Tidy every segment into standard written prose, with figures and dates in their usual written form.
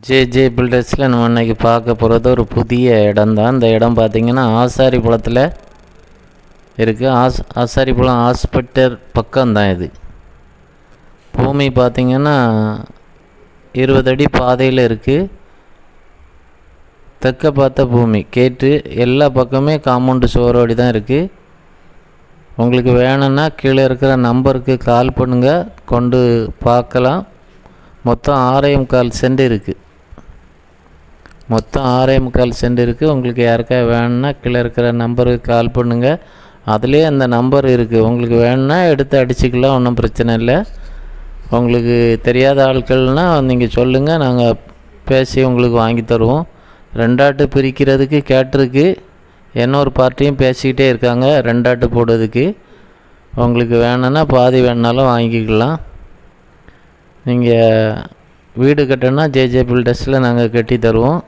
J பில்டர்ஸில் நம்ம இன்றைக்கி பார்க்க போகிறது ஒரு புதிய இடம் தான். இந்த இடம் பார்த்திங்கன்னா ஆசாரிபுரத்தில் இருக்குது. ஆசாரிபுரம் ஹாஸ்பிட்டல் பக்கம்தான் இது. பூமி பார்த்திங்கன்னா 20 அடி பாதையில் இருக்குது. தெற்க பார்த்த பூமி கேட்டு எல்லா பக்கமே காம்பவுண்டு சுவரோடி தான் இருக்குது. உங்களுக்கு வேணும்னா கீழே இருக்கிற நம்பருக்கு கால் பண்ணுங்கள், கொண்டு பார்க்கலாம். மொத்தம் 6.25 சென்ட் இருக்குது. மொத்தம் 6.25 சென்ட் இருக்குது. உங்களுக்கு யாருக்கா வேணும்னா கீழே இருக்கிற நம்பருக்கு கால் பண்ணுங்கள். அதுலேயே அந்த நம்பர் இருக்குது. உங்களுக்கு வேணும்னா எடுத்து அடிச்சுக்கலாம், ஒன்றும் பிரச்சனை இல்லை. உங்களுக்கு தெரியாத ஆட்கள்னால் நீங்கள் சொல்லுங்கள், நாங்கள் பேசி உங்களுக்கு வாங்கி தருவோம். 2 ஆட்டு பிரிக்கிறதுக்கு கேட்டிருக்கு. இன்னொரு பார்ட்டியும் பேசிக்கிட்டே இருக்காங்க 2 ஆட்டு போடுறதுக்கு. உங்களுக்கு வேணும்னா பாதி வேணுனாலும் வாங்கிக்கலாம். நீங்கள் வீடு கட்டணுன்னா ஜே பில்டர்ஸில் நாங்கள் கட்டி தருவோம்.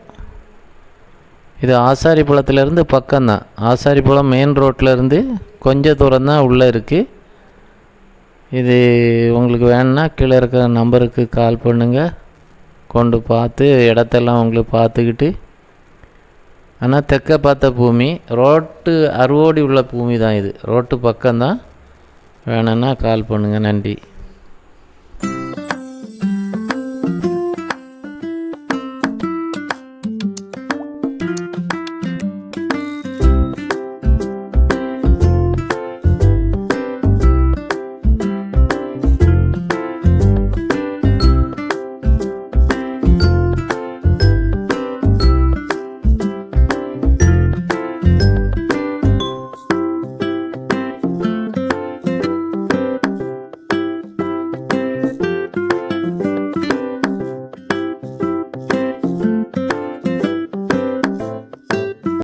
இது ஆசாரிபுரத்துலேருந்து பக்கம்தான். ஆசாரிபுரம் மெயின் ரோட்டிலேருந்து கொஞ்சம் தூரம் தான் உள்ளே இருக்குது. இது உங்களுக்கு வேணும்னா கீழே இருக்கிற நம்பருக்கு கால் பண்ணுங்கள், கொண்டு பார்த்து இடத்தெல்லாம் உங்களுக்கு பார்த்துக்கிட்டு. ஆனால் தெற்க பார்த்த பூமி, ரோட்டு அறுவோடி உள்ள பூமி தான் இது. ரோட்டு பக்கம்தான். வேணும்னா கால் பண்ணுங்கள். நன்றி.